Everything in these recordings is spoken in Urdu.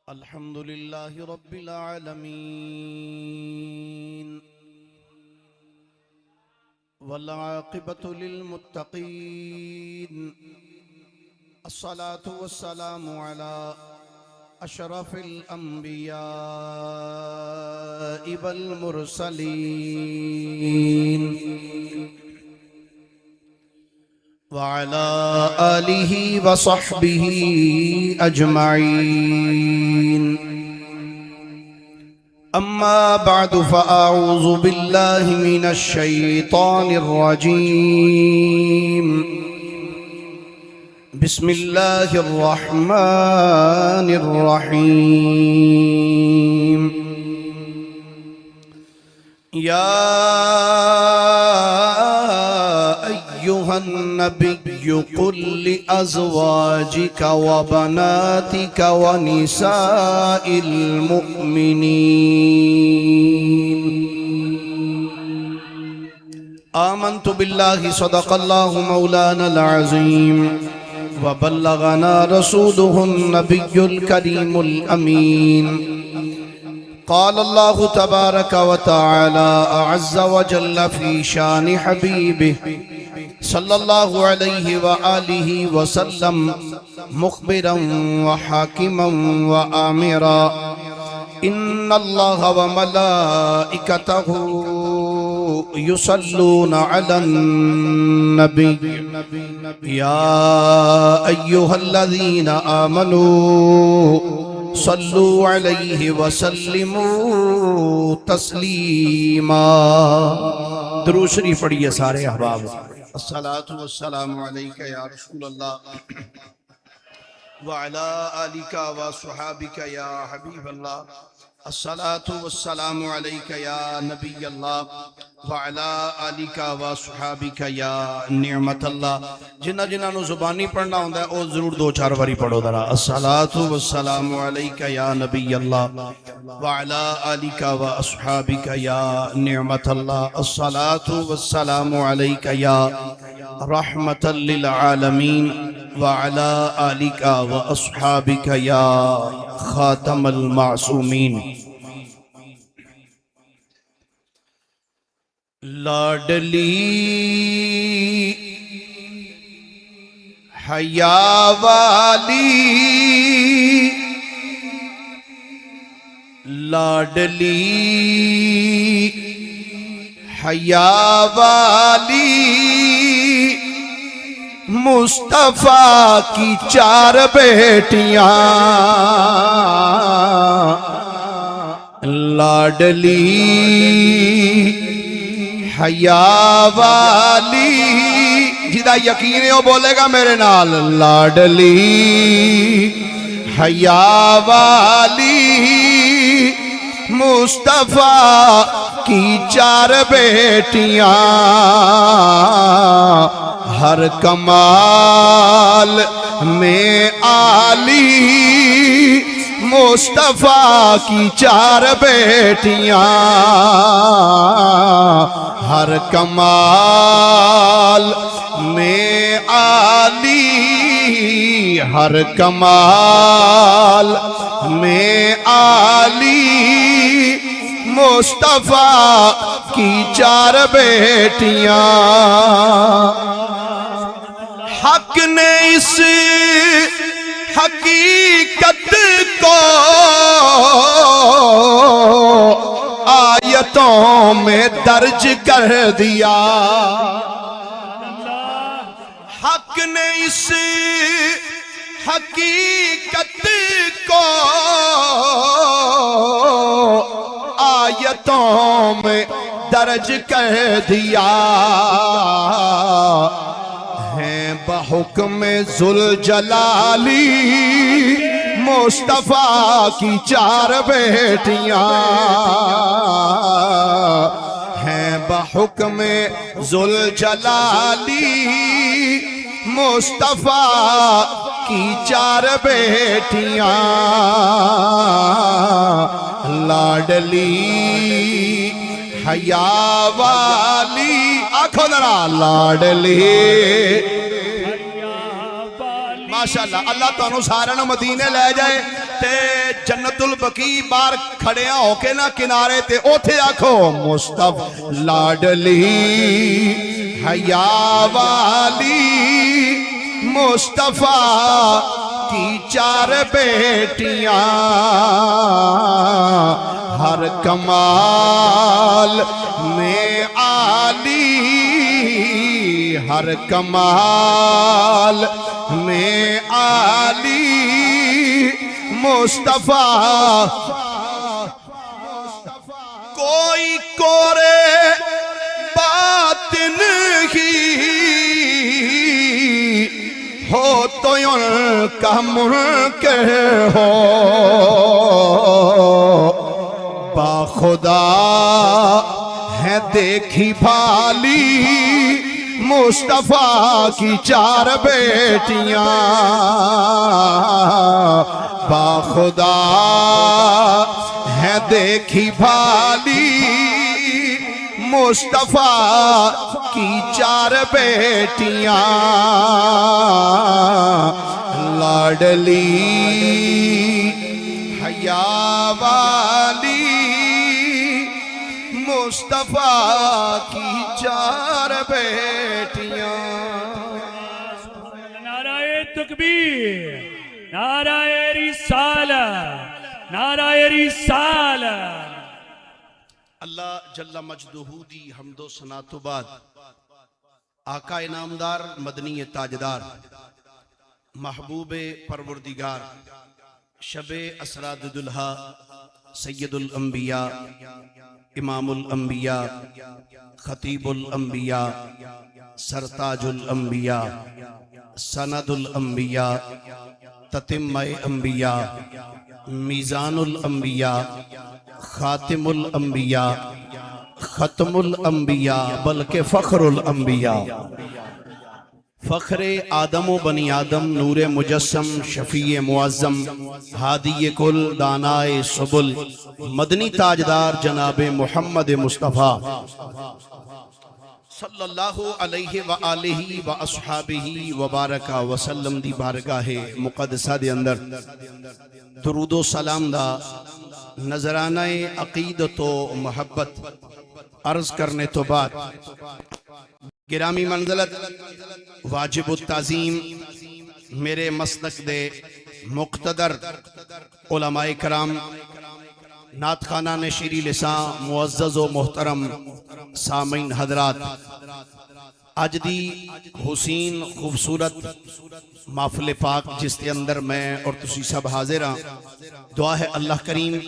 الحمد لله رب العالمين والعاقبة للمتقين الصلاة والسلام على أشرف الأنبياء والمرسلين وعلى آله وصحبه أجمعين أما بعد فأعوذ بالله من الشيطان الرجيم بسم الله الرحمن الرحيم يا أيها النبي قل لأزواجك وبناتك ونساء المؤمنين آمنت بالله صدق الله مولانا العظيم وبلغنا رسوله النبي الكريم الأمين قال الله تبارك وتعالى أعز وجل في شان حبيبه صلى الله عليه وآله وسلم مخبرا وحاكما وآمرا إن الله وملائكته يصلون على النبي يا أيها الذين آمنوا صلوا عليه وسلموا تسلیما۔ درود شریف پڑھیے سارے احباب۔ الصلاة والسلام علیکہ یا رسول اللہ وعلا آلکہ وصحابکہ یا حبیب اللہ۔ الصلاة والسلام علیکہ یا نبی اللہ وعلا آلکہ وصحابکہ یا نعمت اللہ۔ جنہ نو زبانی پڑھنا ہوندہ ہے او ضرور دو چار باری پڑھو ذرا۔ الصلاة والسلام علیکہ یا نبی اللہ وعلا آلکہ وصحابکہ یا نعمت اللہ۔ الصلاة والسلام علیکہ یا رحمت للعالمین وعلا آلکہ واصحابکہ یا خاتم المعصومین۔ لاڈلی حیا والی لاڈلی حیا والی مصطفیٰ کی چار بیٹیاں لاڈلی حیا والی، جدہ یقین ہے وہ بولے گا میرے نال، لاڈلی حیا والی مصطفیٰ کی چار بیٹیاں ہر کمال میں عالی مصطفیٰ کی چار بیٹیاں ہر کمال میں عالی ہر کمال میں عالی مصطفیٰ کی چار بیٹیاں۔ حق نے اس حقیقت کو آیتوں میں درج کر دیا، حق نے اس حقیقت کو آیتوں میں درج کر دیا، ہیں بحکم ذوالجلالی مصطفیٰ کی چار بیٹیاں، ہیں بحکم ذوالجلالی مصطفیٰ کی چار بیٹیاں لاڈلی حیا والی، آنکھوں ذرا لاڈلی ماشاءاللہ اللہ تانوں سارے نوں مدینے لے جائے تے جنت البقیع بار کھڑیاں ہو کے نا کنارے تے اوتھے آکھو مصطفیٰ لاڈلی حیا والی مصطفیٰ کی 4 بیٹیاں ہر کمال میں عالی ہر کمال میں عالی مصطفیٰ کوئی کورے باطن ہی ہو تو ان کا منکر ہو باخدا ہے دیکھی بھالی مصطفیٰ کی 4 بیٹیاں باخدا ہے دیکھی بھالی مصطفیٰ کی 4 بیٹیاں لاڈلی حیا والی مصطفیٰ کی 4 بیٹیاں نعرہ تکبیر نعرہ رسالت نعرہ رسالت اللہ جل مجدہ دی حمد و ثنا تو بعد آقا انعامدار مدنی تاجدار محبوب پروردگار شب اسراد دلہا سید الانبیاء امام الانبیاء خطیب الانبیاء سرتاج الانبیاء سند الانبیاء تتمہ انبیاء میزان الانبیاء خاتم الانبیاء ختم الانبیاء بلکہ فخر الانبیاء فخر آدم و بنی آدم نور مجسم شفیع معظم ہادی کل دانائے سبل مدنی تاجدار جناب محمد مصطفیٰ صلی اللہ علیہ وآلہ واصحابہ وبارکہ وسلم دی بارگاہ مقدسہ دے اندر درود و سلام دا نظرانہ عقیدت و محبت عرض کرنے تو بعد گرامی منزلت واجب التعظیم میرے مسلک دے مقتدر علماء کرام نعت خانان شیری لسان معزز و محترم سامعین حضرات آج دی حسین خوبصورت محفل پاک جس کے اندر میں اور تسی سب حاضر ہاں دعا ہے اللہ کریم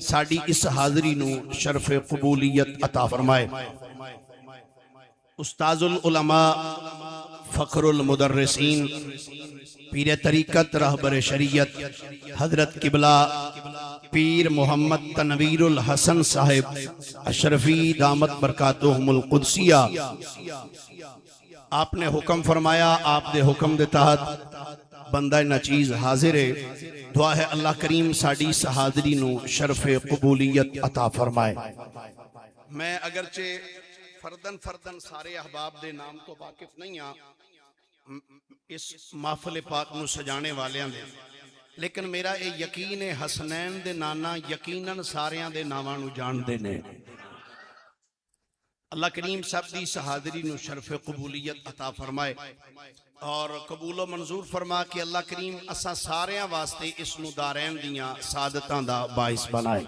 ساڑی اس حاضری نو شرف قبولیت عطا فرمائے استاذ العلماء فخر المدرسین پیر طریقت رہبر شریعت حضرت قبلہ پیر محمد تنویر الحسن صاحب اشرفی دامت برکاتہم القدسیہ آپ نے حکم فرمایا آپ دے حکم دے تحت بندہ ناچیز حاضر ہے دعا ہے اللہ کریم ساڑی اس حاضری نو شرف قبولیت عطا فرمائے میں اگرچہ فردن سارے احباب دے نام تو واقف نہیں ہاں اس محفل پاک نو سجانے والیاں دے لیکن میرا اے یقین حسنین دے نانا یقیناً ساریاں دے ناماں نو جان دے نے اللہ کریم سب دی حاضری نو شرف قبولیت عطا فرمائے اور قبول و منظور فرما کہ اللہ کریم اسا ساریاں واسطے اس نو دارین دیاں سعادتاں دا باعث بنائے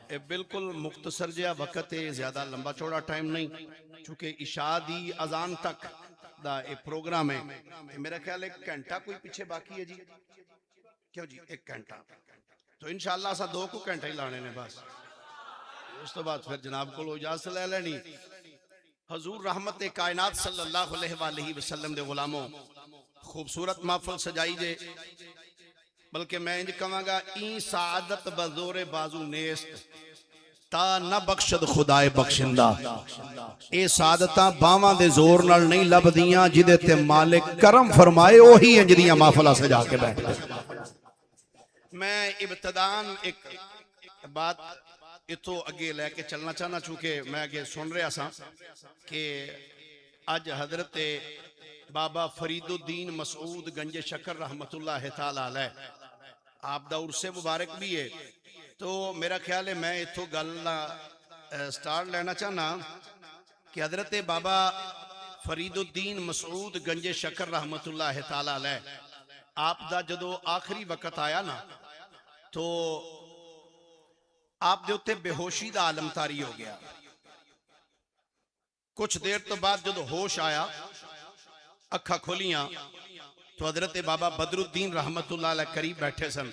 اے بالکل مختصر جہا وقت ہے زیادہ لمبا چوڑا ٹائم نہیں چونکہ عشاء دی اذان تک دا اے پروگرام ہے میرا خیال ایک گھنٹہ کوئی پیچھے باقی ہے جی کیوں جی 1 گھنٹہ تو انشاءاللہ اسا 2 گھنٹے ہی لانے نے بس اس تو بعد پھر جناب کو اجازت لے لینی حضور رحمت کائنات صلی اللہ علیہ وآلہ وسلم دے غلاموں خوبصورت محفل سجائی جے بلکہ میں انج کہاں گا این سعادت بزور بازو نیست تا نہ بخشد خدای بخشندہ اے سعادتاں باواں دے زور نال نہیں لب دیاں جدے تے مالک کرم فرمائے وہی انج دیاں محفلہ سجا کے بیٹھے میں ابتدان ایک بات اتو اگے لے کے چلنا چاہنا چونکہ میں اگے سن رہا سا کہ اج حضرت بابا فرید الدین مسعود گنج شکر رحمت اللہ تعالی علیہ آپ دا عرص مبارک بھی ہے. تو میرا خیال ہے میں اتھو گل سٹارٹ لینا چاہنا کہ حضرت بابا فرید الدین مسعود گنج شکر رحمت اللہ تعالی علیہ آپ دا جدو آخری وقت آیا نا تو آپ دے اتے بے ہوشی دا عالم تاری ہو گیا. کچھ دیر تو بعد جدو ہوش آیا اکھا کھولیاں تو حضرت بابا بدر الدین رحمت اللہ علیہ قریب بیٹھے سن.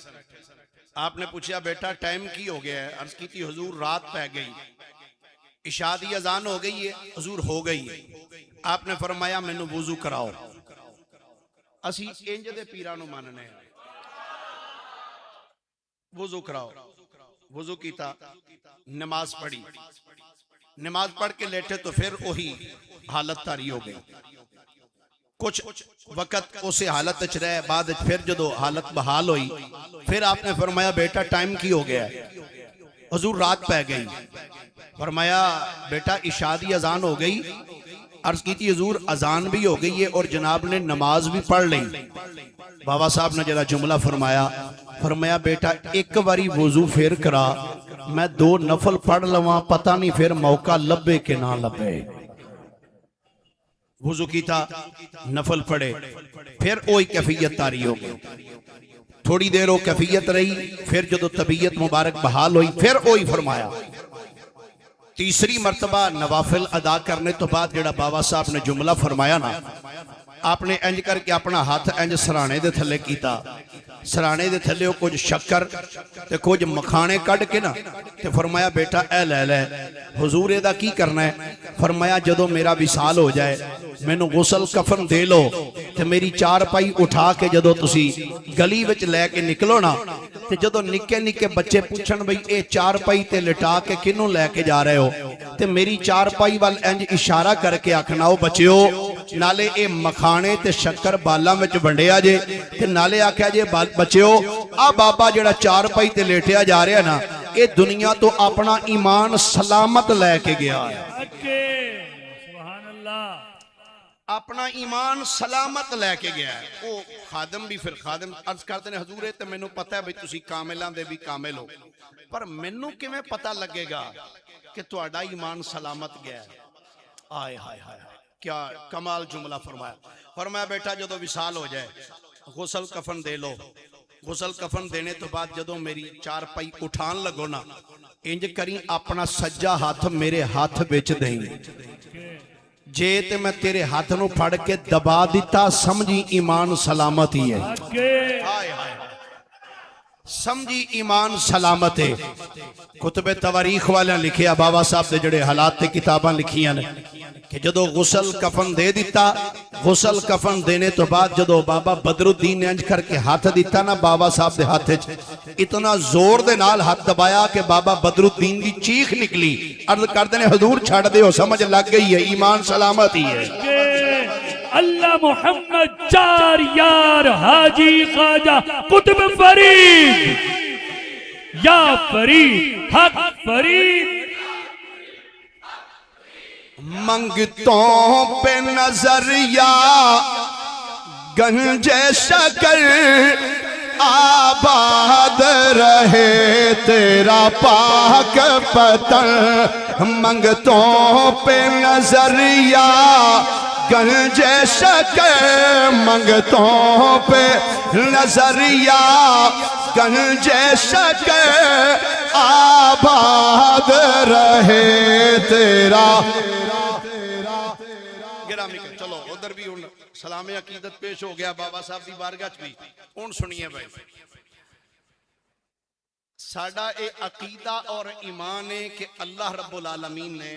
آپ نے پوچھا بیٹا ٹائم کی ہو گیا ہے؟ عرض کی تھی حضور رات پہ گئی, عشاء دی اذان ہو گئی ہے. حضور ہو گئی ہے. آپ نے فرمایا مینوں وضو کراؤ. اسی انج دے پیرانو ماننے ہیں, وضو کراؤ. وضو کیتا, نماز پڑھی, نماز پڑھ کے لیٹے تو پھر وہی حالت تاری ہو گئی. کچھ وقت اسے حالت اچھ رہے, بعد پھر جدو حالت بحال ہوئی پھر آپ نے فرمایا بیٹا ٹائم کی ہو گیا ہے؟ حضور رات پہ گئی. فرمایا بیٹا عشاء دی اذان ہو گئی. عرض کی تھی حضور اذان بھی ہو گئی ہے اور جناب نے نماز بھی پڑھ لی. بابا صاحب نے جڑا جملہ فرمایا بیٹا ایک باری وضو پھر کرا, میں 2 نفل پڑھ لواں, پتہ نہیں پھر موقع لبے کہ نہ لبے. وضو کیتا, نفل پڑھے, پھر وہی کیفیت تاری ہو گئی. تھوڑی دیر وہ کیفیت رہی, پھر جدو طبیعت مبارک بحال ہوئی پھر وہی فرمایا. تیسری مرتبہ نوافل ادا کرنے تو بعد جڑا بابا صاحب نے جملہ فرمایا نا, آپ نے انج کر کے اپنا ہاتھ انج سرانے دے تھلے کیتا. سرانے دے تھلے ہو کچھ شکر تے کچھ مکھانے کڑ کے نا تے فرمایا بیٹا اے لے لے. حضور دا کی کرنا ہے؟ فرمایا جدو میرا وصال ہو جائے مینوں غسل کفن دے لو تے میری 4 پائی اٹھا کے جدو تسی گلی وچ لے کے نکلو نا تے جدو نکے نکے بچے پوچھن بھئی اے 4 پائی تے لٹا کے کنوں لے کے جا رہے ہو تے میری 4 پائی وال انج اشارہ کر کے آکھنا ہو بچیو نالے اے مکھانے تے شکر بالاں وچ ونڈیا جے تے نالے آکھیا جے بچیو آ بابا جڑا 4 پائی تے لیٹیا جا رہا ہے نا اے دنیا تو اپنا ایمان سلامت لے کے گیا ہے. سبحان اللہ. اپنا ایمان سلامت لے کے گیا ہے. وہ خادم بھی پھر خادم عرض کرتے ہیں حضور تے مینوں پتہ ہے بھئی تسی کاملاں دے بھی کامل ہو, پر مینوں کیویں پتہ لگے گا کہ تہاڈا ایمان سلامت گیا ہے؟ آئے ہائے ہائے کیا کمال جملہ فرمایا. فرمایا بیٹا جدو وصال ہو جائے غسل کفن دے لو. غسل کفن دینے تو بعد جدو میری 4 پائی اٹھان لگو نا انج کریں اپنا سجا ہاتھ میرے ہاتھ بیچ دیں, جے تے میں تیرے ہاتھ نو پھڑ کے دبا دیتا سمجھی ایمان سلامت ہی ہے. سمجھی ایمان سلامت ہے. کتب تواریخ والے لکھیا بابا صاحب دے جڑے حالات تے کتاباں لکھیاں نے کہ جدو غسل کفن دے دیتا, غسل کفن دینے تو بعد جدو بابا بدر الدین نے انج کر کے ہاتھ دیتا نا بابا صاحب دے ہاتھ اتنا زور دے نال ہاتھ دبایا کہ بابا بدر الدین دی چیخ نکلی. عرض کر دینے حضور چھڑ دے ہو, سمجھ لگ گئی ہے ایمان سلامت ہی ہے. اللہ محمد 4 یار حاجی خواجہ قطب فرید یا فرید حق فرید. منگتوں پہ نظر یا گنج شکر آباد رہے تیرا پاک پتن. منگتوں پہ نظر یا گنج شکر, منگتوں پہ نظر یا گنج شکر آباد رہے تیرا. چلو ادھر بھی سلام عقیدت پیش ہو گیا بابا صاحب دی بارگاہ بھی. ان سنیے بھائی ساڈا اے عقیدہ اور ایمان ہے کہ اللہ رب العالمین نے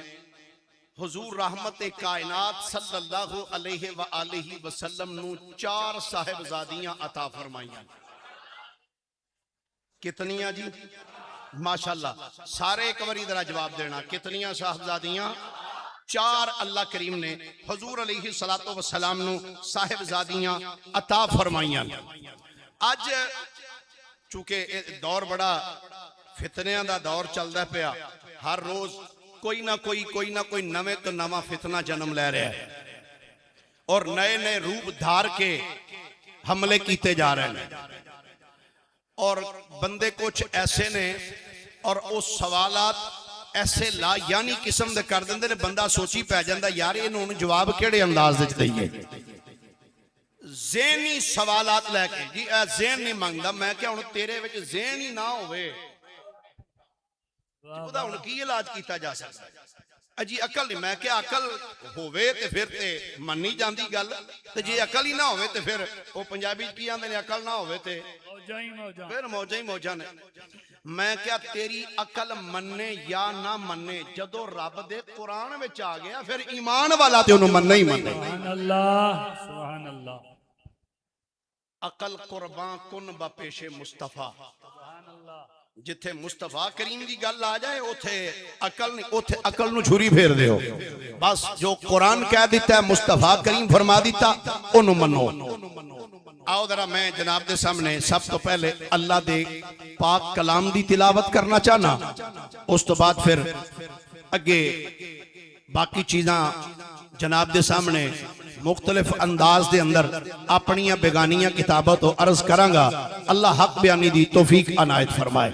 حضور رحمت کائنات صلی اللہ علیہ وآلہ وسلم نو 4 صاحبزادیاں عطا فرمائیاں. کتنیاں جی؟ ماشاءاللہ سارے ایک بار ادھر جواب دینا. کتنیاں صاحبزادیاں؟ 4 اللہ کریم نے حضور علیہ السلام نو صاحبزادیاں عطا فرمائیاں. آج چونکہ دور بڑا فتنیاں دا دور چل رہا پیا, ہر روز کوئی نہ کوئی نوے تو نواں فتنہ جنم لے رہا ہے. اور نئے نئے روپ دھار کے حملے کیتے جا رہے ہیں اور بندے کچھ ایسے نے اور وہ سوالات ایسے لا یعنی قسم دے کر دیندے نے بندہ سوچی پہ جاندہ یار انہوں نے جواب کیڑے انداز دے دئیے ذہنی سوالات لے کے جی اے ذہن نہیں مانگدا میں کیا انہوں تیرے وچ ذہن ہی نہ ہوئے خدا انہوں کی علاج کیتا جا سکتا ہے اجی عقل نہیں میں کیا عقل ہوئے تے پھر تے منی جاندی گل تے جی عقل ہی نہ ہوئے تے پھر وہ پنجابی کی آندے نے عقل نہ ہوئے تے پھر موجہ ہی موجہ نے میں کیا تیری عقل مننے یا نہ مننے جدو رب دے قرآن میں چاہ گیا پھر ایمان والا تے انہوں مننے ہی مننے سبحان اللہ سبحان اللہ عقل قربان کن با پیش مصطفیٰ سبحان اللہ جتھے مصطفیٰ کریم دی گل آ جائے اوتھے عقل نہیں اوتھے عقل نو چھری پھیر دیو بس جو قرآن کہہ دیتا ہے مصطفیٰ کریم فرما دیتا انہوں منو آؤ ذرا میں جناب دے سامنے سب تو پہلے اللہ دے پاک کلام دی تلاوت کرنا چاہنا اس تو بعد پھر اگے باقی چیزاں جناب دے سامنے مختلف انداز دے اندر اپنیاں بیگانیاں کتابت و عرض کرانگا اللہ حق بیانی دی توفیق عنایت فرمائے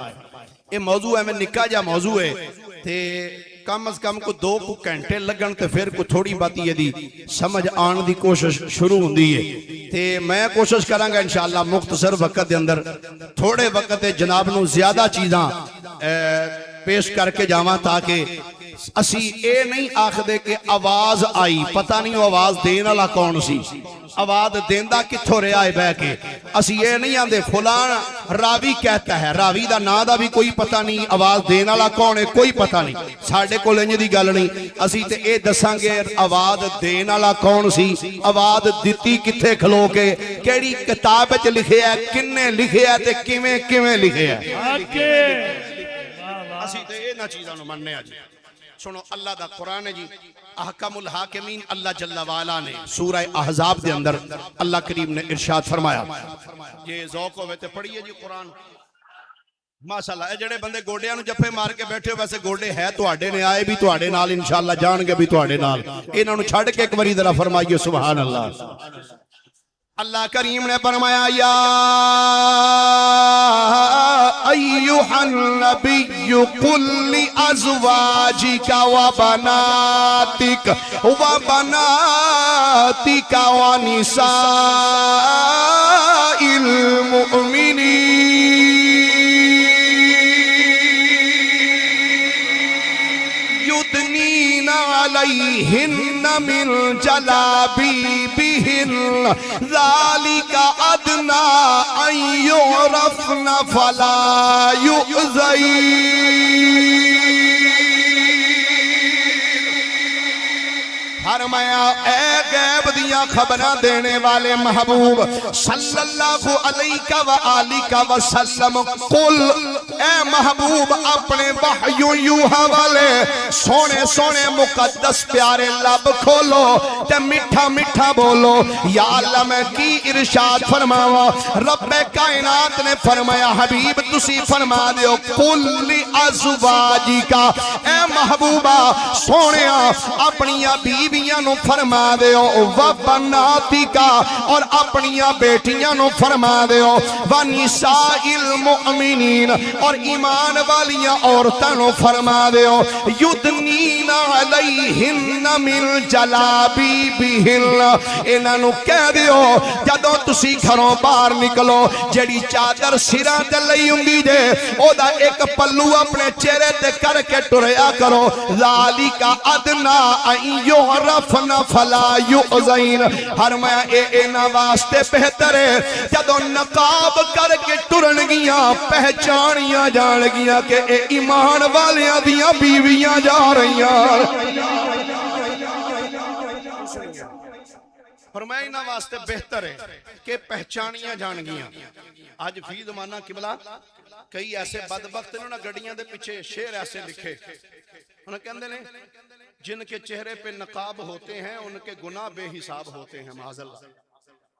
یہ موضوع ہے میں نکا جا موضوع ہے تے کم از کم کو 2 گھنٹے لگن تے پھر کو تھوڑی باتی یہ دی سمجھ آن دی کوشش شروع ہوں دی ہے تے میں کوشش کرانگا انشاءاللہ مختصر وقت دے اندر تھوڑے وقت جناب نو زیادہ چیزاں پیش کر کے جاواں تاکہ اسی اے نہیں آخ دے کہ آواز آئی پتہ نہیں وہ آواز دین والا کون سی آواز دیندہ کتھو رہے آئے بے کے اسی اے نہیں آندے فلان راوی کہتا ہے راوی دا نا دا بھی کوئی پتہ نہیں آواز دین والا کون ہے کوئی پتہ نہیں ساڑھے کو لنج دی گل نہیں اسی تے اے دساں گے آواز دین والا کون سی آواز دیتی کتھے کھلو کے کیڑی کتاب وچ لکھے ہے کنے لکھے ہے تے کیویں کیویں لکھے ہے اسی تے اے نہ چیزاں نو مننے آ جی سنو اللہ دا قرآن ہے جی احکم الحاکمین اللہ جل وعلا نے سورہ احزاب دے اندر اللہ کریم نے ارشاد فرمایا یہ ذوق ہوئے تے پڑھئے جی قرآن ماشاءاللہ اے جڑے بندے گوڑیاں نو جپے مار کے بیٹھے ہو ویسے گوڑے ہے تو آڑے نے آئے بھی تو آڑے نال انشاءاللہ جان گے بھی تو آڑے نال انہوں نے چھڑ کے ایک بری ذرا فرمائیے سبحان اللہ اللہ کریم نے فرمایا یا ایوہ النبی قل لازواجک وبناتک ونساء المؤمنین یدنین علیہن من جلابیبہن ذالک ادنا ان یعرفن فلا یؤذین فرمایا اے غیب دیا خبرہ دینے والے محبوب صلی اللہ علیہ وآلہ وسلم قل اے محبوب اپنے وحیوں یوہا والے سونے سونے مقدس پیارے لب کھولو تے مٹھا مٹھا بولو یا اللہ میں کی ارشاد فرماوا رب کائنات نے فرمایا حبیب تسی فرما دیو قل لازواجی کا اے محبوبہ سونے اپنیاں بیویاں نو فرما دیو وبناتی کا اور اپنیاں بیٹیاں نو فرما دیو ونساء المؤمنین اور ایمان والیاں عورتاں نو فرما دیو یدنین علیہن من جلابیبہن انہاں نو کہہ دیو جدوں تسی گھروں باہر نکلو جڑی چادر سراں تے لئی ہوندی جے او دا ایک پلو اپنے چہرے تے کر کے ٹریا کرو ذالک ادنا ان یعرفن فلا یؤذین فرمایا اے انہاں واسطے بہتر ہے جدوں نقاب کر کے ٹرن گیاں پہچانیاں جان گیاں کہ اے ایمان والیاں دیاں بیویاں جا رہیاں فرمایا انہاں واسطے بہتر ہے کہ پہچانیاں جان گیاں آج فی زمانہ قبلہ کئی ایسے بدبخت انہوں نے گڑیاں دے پیچھے شعر ایسے لکھے انہوں کہندے نے جن کے چہرے پہ نقاب ہوتے ہیں ان کے گناہ بے حساب ہوتے ہیں معاذ اللہ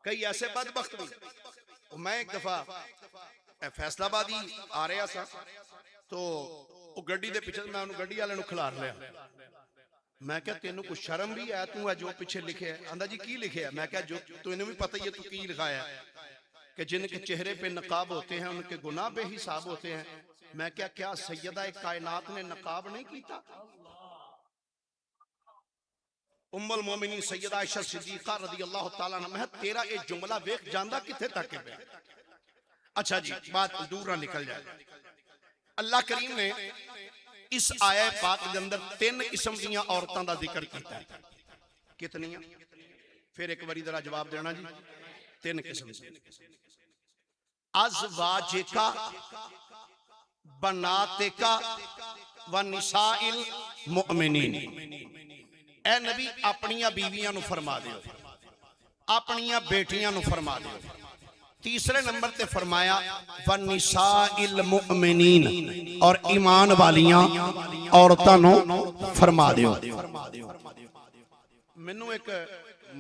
کئی ایسے بدبخت بھی میں ایک دفعہ فیصلہ آبادی آ رہا سا تو وہ گڈی دے پیچھے میں انہوں گڈی والے نو کھلار لیا میں کہا تینوں کو شرم بھی ہے تو جو پیچھے لکھے ہے؟ آندہ جی کی لکھے ہے؟ میں کہا جو تو انہیں بھی پتہ یہ تو کی لکھایا ہے کہ جن کے چہرے پہ نقاب ہوتے ہیں ان کے گناہ بے حساب ہوتے ہیں۔ میں کیا سیدہ کائنات نے نقاب نہیں کیتا؟ ام المومنین سیدہ عائشہ صدیقہ رضی اللہ تعالیٰ عنہ، میں تیرا ایک جملہ ویکھ جاندہ کتھے تک ہے؟ اچھا جی بات دور نہ نکل جائے۔ اللہ کریم نے اس آیہ پاک کے اندر 3 قسم دیاں عورتاں دا ذکر کیتا ہے۔ کتنی ہیں؟ پھر ایک باری ذرا جواب دینا جی۔ 3 قسم سے ازواجکا بناتکا ونساء المؤمنین۔ اے نبی اپنیاں بیویاں نو فرما دیو، اپنیاں بیٹیاں نو فرما دیو۔ تیسرے نمبر تے فرمایا ونساء المؤمنین، اور ایمان والیاں عورتاں نو فرما دیو۔ منو ایک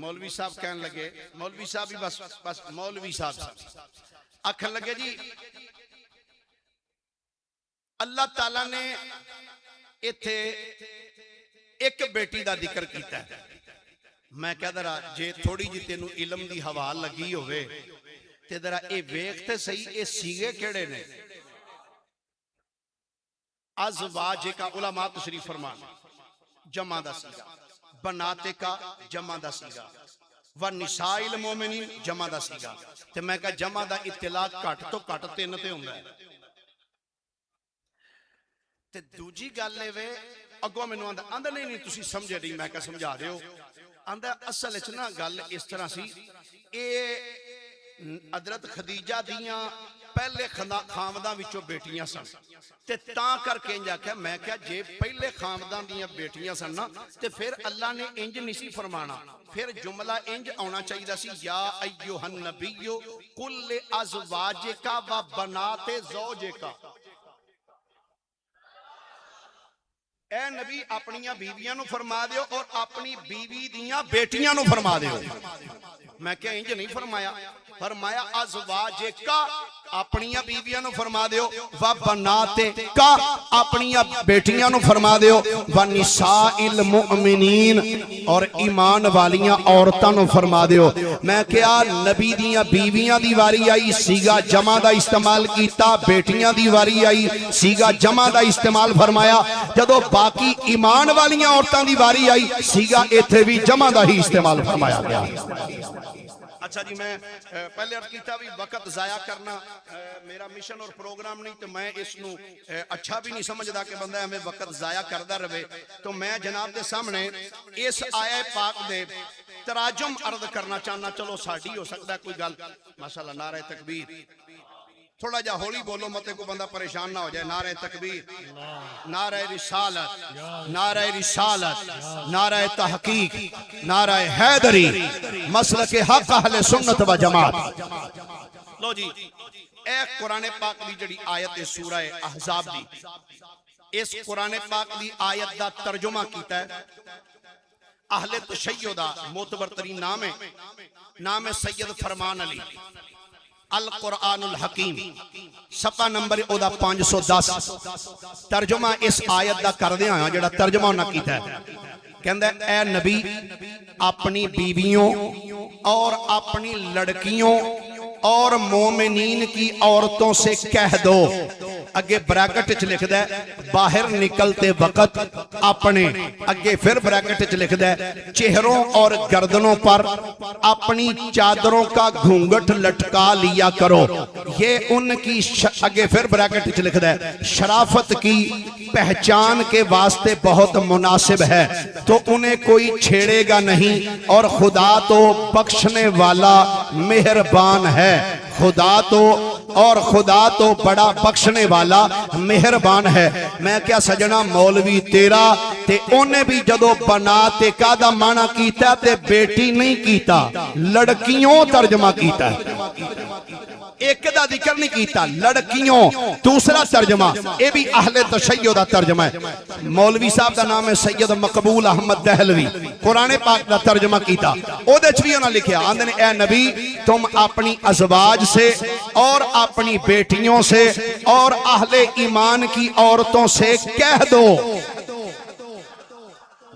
مولوی صاحب کہنے لگے، مولوی صاحب ہی بس مولوی صاحب آکھن لگے جی اللہ تعالیٰ نے ایتھے ایک بیٹی دا ذکر کیتا ہے۔ میں کہہ درہ جے تھوڑی جی تینو علم دی ہوا لگی ہوئے تے درہ اے ویکھتے صحیح اے سیگے کیڑے نے؟ ازواجے کا علماء تشریف فرمان جمع دا سیگا، بناتے کا جمع دا سیگا، ونساء المومنین جمع دا سیگا۔ تے میں کہا جمع دا اطلاق کٹ تو کٹ 3 تے ہوں گا۔ تے دوجی گل لے وے اگو میں نو آندہ نہیں تسی سمجھے نہیں، میں کہا سمجھا رہے ہو۔ آندہ اصل اچھنا گل اس طرح سی، اے حضرت خدیجہ دیاں پہلے خامداں وچوں بیٹیاں سن تے تاں کر کے انجا کہا، میں کہا جے پہلے خامداں دیاں بیٹیاں سن نا تے پھر اللہ نے انج نہیں فرمانا، پھر جملہ انج آنا چاہیے سی یا ایوہ النبی قل ازواجکا و بنات زوجکا۔ اے نبی اپنیاں بیویاں نو فرما دیو اور اپنی بیوی دیاں بیٹیاں نو فرما دیو۔ میں کیا انج نہیں فرمایا؟ فرمایا ازواجکا اپنیاں بیویاں نو فرما دیو، و بناتکا اپنیاں بیٹیاں نو فرما دیو، و نساء المؤمنین اور ایمان والیاں عورتاں نو فرما دیو۔ میں کیا نبی دیاں بیویاں دی واری آئی سیگا جمع دا استعمال کیتا، بیٹیاں دی واری آئی سیگا جمع دا استعمال فرمایا، جدو باقی ایمان والیاں عورتاں دی واری آئی سیگا ایتھے بھی جمع دا ہی استعمال فرمایا گیا۔ اچھا جی میں پہلے عرض کیتا بھی وقت ضائع کرنا میرا مشن اور پروگرام نہیں، تو میں اس نو اچھا بھی نہیں سمجھدا کہ بندہ ہمیں وقت ضائع کردہ رہے، تو میں جناب دے سامنے اس آیہ پاک دے تراجم عرض کرنا چاہنا۔ چلو ساڑھی ہو سکتا ہے کوئی گل، ماشاءاللہ نعرہ تکبیر، تھوڑا جا ہولی بولو متے کو بندہ پریشان نہ ہو جائے۔ نعرہ تکبیر، نعرہ رسالت، نعرہ رسالت، نعرہ تحقیق، نعرہ حیدری، مسلک حق اہل سنت و جماعت۔ لو جی اے قرآن پاک دی جڑی آیت سورہ احزاب دی، اس قرآن پاک دی آیت دا ترجمہ کیتا ہے اہل تشیع دا معتبر ترین نام ہے، نام ہے سید فرمان علی القرآن الحکیم، صفحہ نمبر او دا 510۔ ترجمہ اس آیت دا کر دیا جڑا ترجمہ ہونا کیتا ہے، کہندہ اے نبی اپنی بیویوں اور اپنی لڑکیوں اور مومنین کی عورتوں سے کہہ دو، اگے بریکٹ چ لکھ دے باہر نکلتے وقت اپنے، اگے پھر بریکٹ چ لکھ دے چہروں اور گردنوں پر اپنی چادروں کا گھونگٹ لٹکا لیا کرو، یہ ان کی اگے پھر بریکٹ چ لکھ دے شرافت کی پہچان کے واسطے بہت مناسب ہے، تو انہیں کوئی چھیڑے گا نہیں، اور خدا تو بخشنے والا مہربان ہے، خدا تو بڑا بخشنے والا مہربان ہے۔ میں کیا سجنا مولوی تیرا تے انہیں بھی جدو بناتے کا دا معنی کیتا تے بیٹی نہیں کیتا، لڑکیوں ترجمہ کیتا ہے، ایک دا ذکر نہیں کیتا، لڑکیوں۔ دوسرا ترجمہ اے بھی اہل تشیع دا ترجمہ ہے، مولوی صاحب دا نام ہے سید مقبول احمد دہلوی، قرآن پاک دا ترجمہ کیتا، او دے چوی انہاں لکھیا آندھن اے نبی تم اپنی ازواج سے اور اپنی بیٹیوں سے اور اہل ایمان کی عورتوں سے کہہ دو،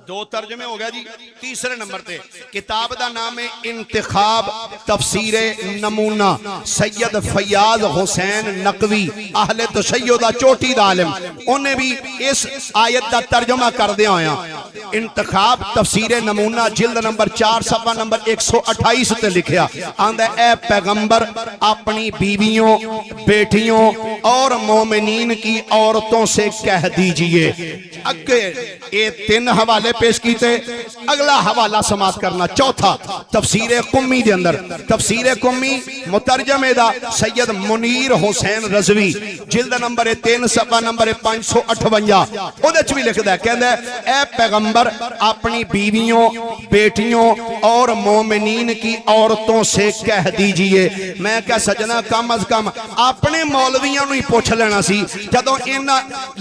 دو ترجمے ہو گیا جی. تیسرے نمبر تے کتاب دا نام ہے انتخاب تفسیر نمونہ سید فیاض حسین نقوی اہل تشیع دا چوٹی دا عالم انہیں بھی اس آیت دا ترجمہ کر دیا ہویا. انتخاب تفسیر نمونہ جلد نمبر 4 صفحہ نمبر 128 تے لکھیا آندہ اے پیغمبر اپنی بیویوں بیٹیوں اور مومنین کی عورتوں سے کہہ دیجئے. یہ 3 حوالے پیش کیتے. اگلا حوالہ سماعت کرنا. چوتھا تفسیر قمی دے اندر تفسیر قمی مترجمے دا سید منیر حسین رضوی جلد نمبر 3 صفحہ نمبر 558 اودے بھی لکھ ہے کہندہ ہے اے پیغمبر اپنی بیویوں بیٹیوں اور مومنین کی عورتوں سے کہہ دیجئے. میں کہا سجنہ کم از کم اپنے مولویوں نے پوچھ لینا سی جدوں ان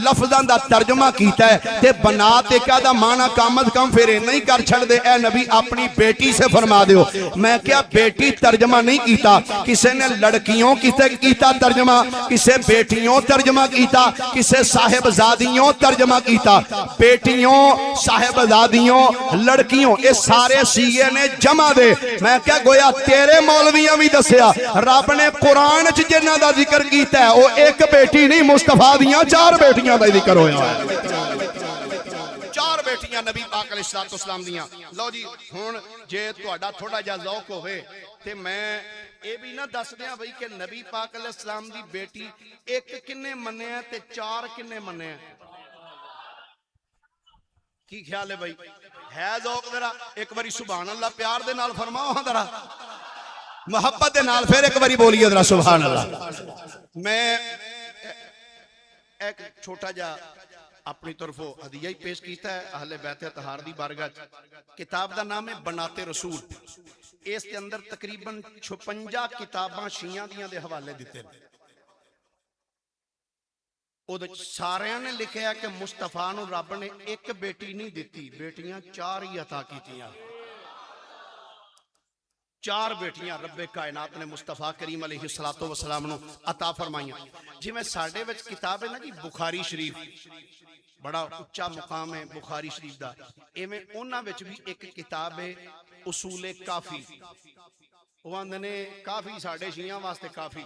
لفظاں دا ترجمہ کیتا ہے تے بنا تے کا دا معنی کم از کم پھر نہیں کر چھڑ دے اے نبی اپنی بیٹی سے فرما دیو. میں کیا بیٹی ترجمہ نہیں کیتا کسے نے لڑکیوں کیتا ترجمہ کسے بیٹیوں ترجمہ کیتا کسے صاحبزادیوں ترجمہ کیتا. بیٹیوں صاحبزادیوں لڑکیوں یہ سارے سیغے نے جمع دے. میں کیا گویا تیرے مولویاں بھی دسیا رب نے قرآن چ جنہ دا ذکر کیتا ہے وہ ایک بیٹی نہیں مصطفیٰ دیاں 4 بیٹیاں دا ذکر ہویا ہے. 4 بیٹیاں نبی پاک علیہ السلام دیاں. لو جی ہون جے تہاڈا تھوڑا جا ذوق ہوئے تے میں اے بھی نہ دس دیاں بھئی کہ نبی پاک علیہ السلام دی بیٹی ایک کنے مننے ہیں تے 4 کنے مننے ہیں. کی خیال ہے بھئی ہے ذوق ذرا ایک باری سبحان اللہ پیار دے نال فرماؤ ہاں ذرا محبت دے نال پھر ایک باری بولیے ذرا سبحان اللہ. میں ایک چھوٹا جا اپنی طرف ہدیہ ہی پیش کیتا ہے اہل بیت اطہار دی بارگاہ. کتاب دا نام ہے بنات رسول. اس کے اندر تقریباً 56 کتاباں شیعہ دیاں دے حوالے دیتے ہیں. سارے نے لکھا ہے کہ مصطفیٰ نو رب نے ایک بیٹی نہیں دیتی بیٹیاں 4 ہی عطا کیتیاں. 4 بیٹیاں رب کائنات نے مصطفیٰ کریم علیہ السلام نو عطا فرمائیاں. جی میں ساڑھے وچ کتاب ہے نا جی بخاری شریف بڑا اچھا مقام ہے بخاری شریف دا. ایویں انہاں وچ بھی ایک کتاب ہے اصول کافی. وہ آندے نے کافی ساڑھے شیعہ واسطے کافی.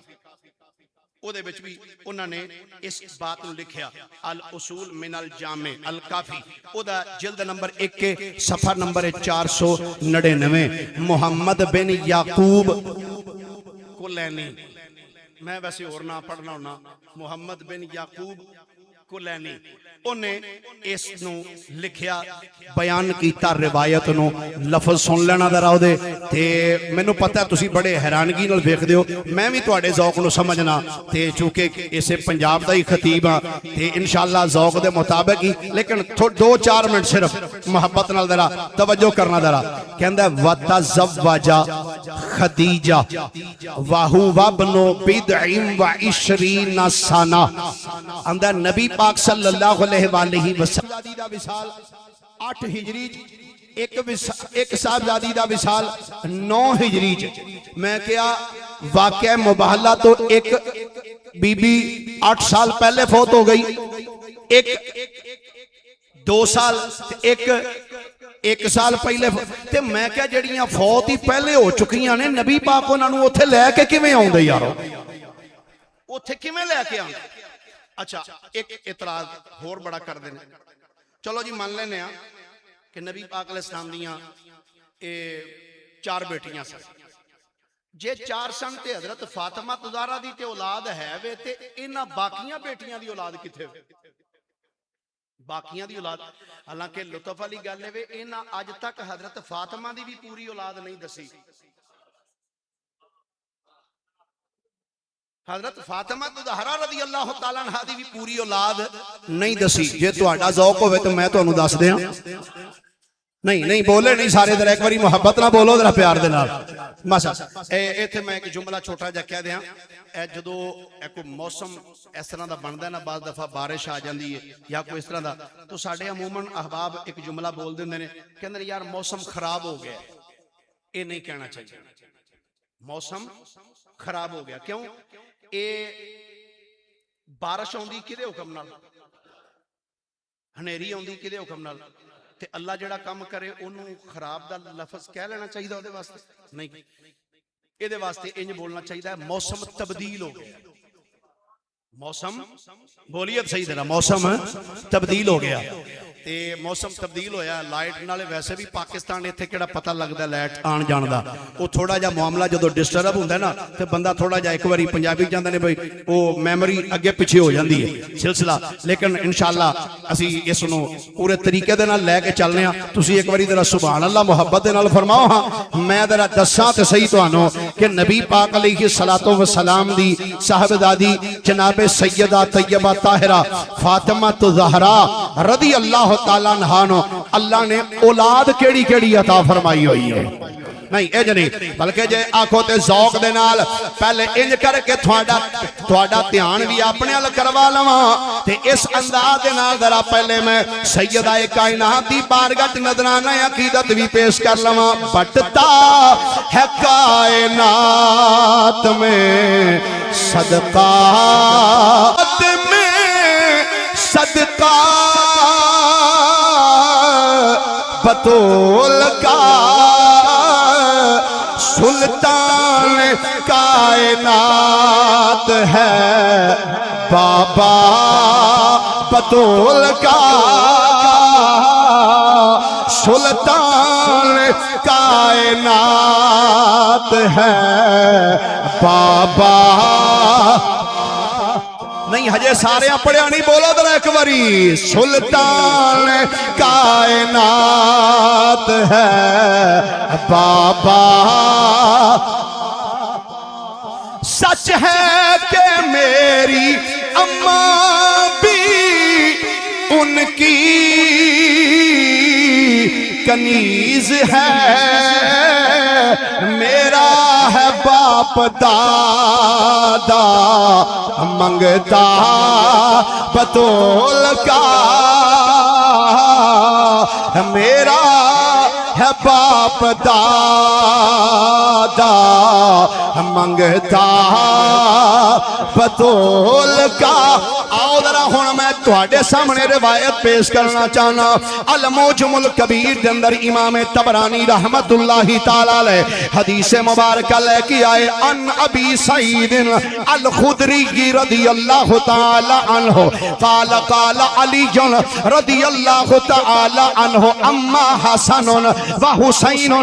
او دے وچ بھی انہاں نے اس بات نو لکھیا الاصول من الجامع الکافی. او دا جلد نمبر 1 صفحہ نمبر 499 محمد بن یعقوب کلینی. میں ویسے اور نہ پڑھنا ہونا محمد بن یعقوب کلینی انہیں اس نو لکھیا بیان کیتا روایت نو لفظ سن لینا دراؤ دے تے میں نو پتہ ہے تسی بڑے حیرانگی نال دیکھ دیو میں بھی توڑے ذوق نو سمجھنا تے چونکہ اسے پنجاب دا ہی خطیب ہاں تے انشاءاللہ ذوق دے مطابق ہی لیکن 2-4 منٹ صرف محبت نال درا توجہ کرنا درا کہندہ وَتَزَوَّجَ خدیجہ وَهُوَ ابْنُ بِضْعٍ وَعِشْرِينَ سَنَةً. اندر نبی پاک صلی اللہ علیہ وآلہ وسلم دا وصال 8 ہجری ایک صاحبزادی دا وصال 9 ہجری. میں کیا واقعہ مباہلہ تو ایک بی بی 8 سال پہلے فوت ہو گئی ایک 2 سال ایک سال پہلے تے میں کیا جڑیاں فوت ہی پہلے ہو چکیاں نے نبی پاک انہاں نو اوتھے لے کے کیویں آوندے یارو اوتھے کیویں لے کے آوندے. اچھا ایک اعتراض اور بڑا کر دینے. چلو جی مان لینے ہیں کہ نبی پاک علیہ السلام دیاں 4 بیٹیاں سن. جے 4 سن تے حضرت فاطمہ زہرا دی تے اولاد ہے وے تے انہاں باقیاں بیٹیاں دی اولاد کتھے وے باقیاں دی اولاد. حالانکہ لطف علی گل ہے وے انہاں اج تک حضرت فاطمہ دی بھی پوری اولاد نہیں دسی. حضرت فاطمہ زہرا رضی اللہ تعالیٰ عنہ دی بھی پوری اولاد نہیں دسی. جے تہاڈا ذوق ہوئے تو میں تانوں دس دیاں. نہیں بولے نہیں سارے ذرا ایک باری محبت نہ بولو ذرا پیار دے نال. ماشاء ایتھے میں ایک جملہ چھوٹا جا کہہ دیاں. اے جدو ایک موسم اس طرح دا بندا ہے نا بعض دفعہ بارش آ جاندی ہے یا کوئی اس طرح دا تو ساڈے عموماً احباب ایک جملہ بول دیندے نے کہندے یار موسم خراب ہو گیا. اے نہیں کہنا چاہیے موسم خراب ہو گیا. کیوں اے بارش ہوندی کدے حکم نال ہنیری ہوندی کدے حکم نال تے اللہ جڑا کام کرے انہوں خراب دا لفظ کہہ لینا چاہیے دے واسطے نہیں، یہ دے واسطے انج بولنا چاہیے موسم تبدیل ہو گیا، موسم بولیت صحیح دینا، موسم تبدیل ہو گیا تے موسم تبدیل ہویا، لائٹ نالے ویسے بھی پاکستان ایتھے کیڑا پتہ لگدا لائٹ آن جان دا، وہ تھوڑا جا معاملہ جدو ڈسٹرب ہوندا ہے نا تے بندہ تھوڑا جا ایک واری پنجابی جاندے نے بھئی وہ میموری اگے پیچھے ہو جاندی ہے سلسلہ، لیکن انشاءاللہ اسی اس نو پورے طریقے دے نال لے کے چلنے ہاں، تسی ایک واری ذرا سبحان اللہ محبت دے نال فرماؤ ہاں، میں ذرا دساں تے صحیح تانوں کہ نبی پاک علیہ الصلوۃ والسلام دی صاحبزادی جناب سیدہ طیبہ طاہرہ فاطمہ الزہرا رضی اللہ تعالیٰ عنہ اللہ نے اولاد کیڑی کیڑی عطا فرمائی ہوئی ہے، نہیں اے نہیں بلکہ جے آنکھوں تے ذوق دے نال پہلے انج کر کے تھوڑا دھیان بھی اپنے ال کروا لواں تے اس انداز دے نال ذرا پہلے میں سیدہ کائنات دی بارگاہ نذرانہ عقیدت بھی پیش کر لواں، بٹتا ہے کائنات میں صدقات میں صدقہ بطول کا سلطان کائنات ہے بابا بطول کا سلطان کائنات ہے بابا، نہیں ہجے سارے پڑھیا نہیں، بولو ذرا ایک باری، سلطان کائنات ہے بابا، سچ ہے کہ میری اماں بھی ان کی کنیز ہے، میرا ہے باپ دادا منگتا بطول کا، میرا ہے باپ دادا منگتا بطول کا۔ آؤ ذرا ہن میں تواڈے سامنے روایت پیش کرنا چاہنا، الموجم الکبیر دے اندر امام طبرانی رحمت اللہ تعالی علیہ حدیث مبارکہ لے کے آئے، ان ابی سعید الخدری رضی اللہ تعالی عنہ قال قال علی رضی اللہ تعالی عنہ اما حسن و حسین و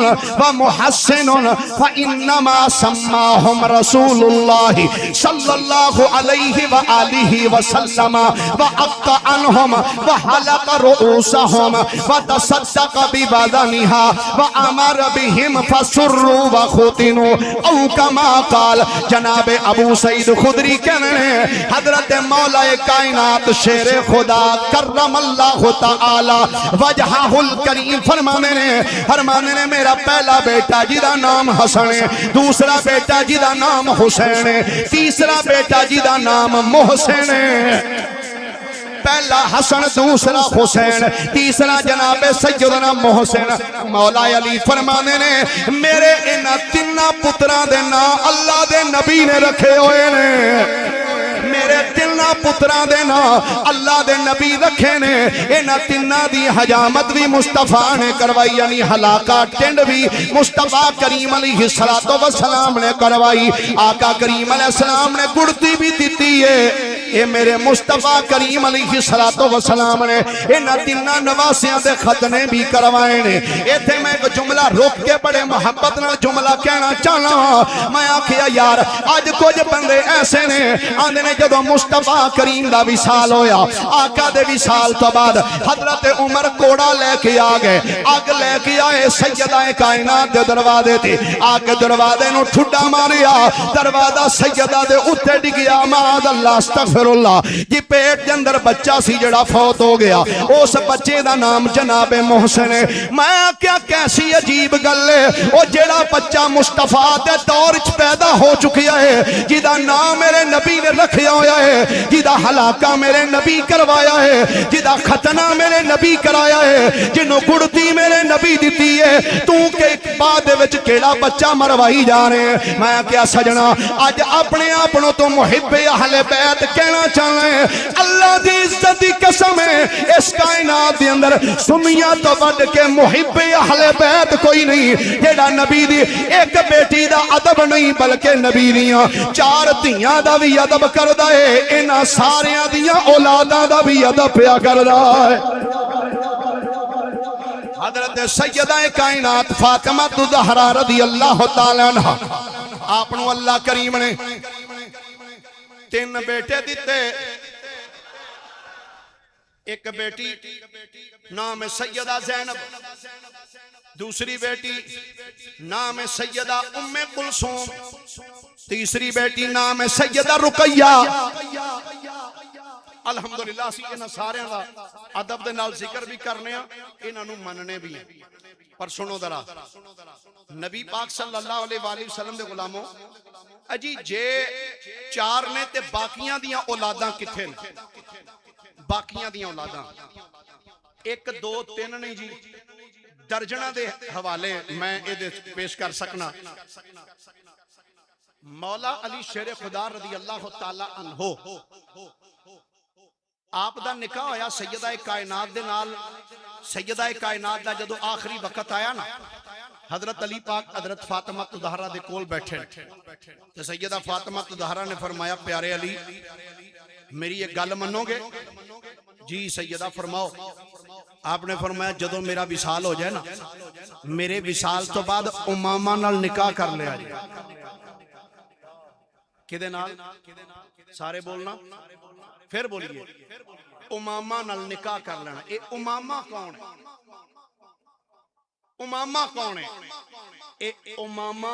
محسن فانما سماهم رسول اللہ صلی اللہ علیہ وآلہ وسلم وعق عنهم وحلق رؤوسهم وتصدق ببدنها وامر بهم فسروا وختنوا او کما قال۔ جناب ابو سعید خدری کہنے ہیں حضرت مولا کائنات شیر خدا کرم اللہ تعالی وجہہ الکریم فرمانے نے میرا پہلا بیٹا جی دا نام حسن ہے، دوسرا بیٹا جی دا نام حسین ہے، تیسرا بیٹا جی دا نام محسن ہے، پہلا حسن دوسرا حسین تیسرا جناب سیدنا محسن۔ مولا علی فرمانے نے میرے انہاں تیناں پتراں دے نام اللہ دے نبی نے رکھے ہوئے نے، میرے تیناں پتراں دے نام اللہ دے نبی رکھے نے، انہاں تیناں دی حجامت بھی مصطفیٰ نے کروائی، یعنی ہلاکہ ٹنڈ بھی مصطفیٰ کریم علیہ السلام نے کروائی، آقا کریم علیہ السلام نے گڑتی بھی دیتی ہے، اے میرے مصطفیٰ کریم علیہ السلام نے انہاں تیناں نواسیاں دے ختنے بھی کروائے نے۔ ایتھے میں ایک جملہ روک کے بڑے محبت نال جملہ کہنا چاہنا، میں آکھیا یار آج کچھ بندے ایسے نے آندے نے جدو مصطفیٰ کریم دا وصال ہویا، آقا دے وصال تو بعد حضرت عمر کوڑا لے کے آگئے، آگ لے کے آئے سیدہ کائنات دے دروازے تھے، آگ دروازے نو ٹھڈا ماریا، دروازہ سیدہ دے اتے ڈگیا، معاذ اللہ استغفر اللہ، جی پیٹ دے اندر بچہ سی جڑا فوت ہو گیا، اس بچے دا نام جناب محسن ہے۔ میں کیا کیسی عجیب گل ہے، وہ جڑا بچہ مصطفیٰ دے دور چ پیدا ہو چکیا ہے، جدا نام میرے نبی نے رکھیا ہویا ہے، جدا ہلاکہ میرے نبی کروایا ہے، جدا ختنہ میرے نبی کرایا ہے، جنہوں گڑتی میرے نبی دیتی ہے، تو کہ بعد وچ کیڑا بچہ مروائی جا رہے ہیں۔ میں کیا سجنا آج اپنے آپنوں تو محب اہل بیت کہنا کہنا چاہنا ہے اللہ دی عزت دی قسم ہے اس کائنات دے اندر سنیاں تو بڑھ کے محب اہل بیت کوئی نہیں جیڑا نبی دی ایک بیٹی دا ادب نہیں بلکہ نبی دیاں 4 دھیاں دا بھی ادب کردا ہے انہاں ساریاں دیاں اولاداں دا بھی ادب پیا کردا ہے حضرت سیدہ کائنات فاطمہ الزہرا رضی اللہ تعالی عنہ آپ نو اللہ کریم نے 3 بیٹے دیتے ایک بیٹی نام ہے سیدہ زینب دوسری بیٹی نام ہے سیدہ ام کلثوم تیسری بیٹی نام ہے سیدہ رقیہ الحمدللہ اسی انہاں سارے دا ادب دے نال ذکر بھی کرنے ہیں انہاں نو مننے بھی ہیں پر سنو ذرا نبی پاک صلی اللہ علیہ وآلہ وسلم دے غلاموں اجی جے 4 نے تے باقیاں دیاں اولاداں کتھے نے باقیاں دیاں اولاداں 1 2 3 نہیں جی درجنہ دے حوالے میں اے پیش کر سکنا مولا علی شیر خدا رضی اللہ تعالی عنہ آپ دا نکاح ہویا سیدہ کائنات دے نال سیدہ کائنات دا جدو آخری وقت آیا نا حضرت علی پاک حضرت فاطمہ الزہرا دے کول بیٹھے تو سیدہ فاطمہ الزہرا نے فرمایا پیارے علی میری ایک گل منو گے جی سیدہ فرماؤ آپ نے فرمایا جدو میرا وصال ہو جائے نا میرے وصال تو بعد امامہ نال نکاح کر لیا جائے کدے نال سارے بولنا پھر بولیے امامہ نال نکاح کر لینا اے امامہ کون ہے امامہ کون ہے اے امامہ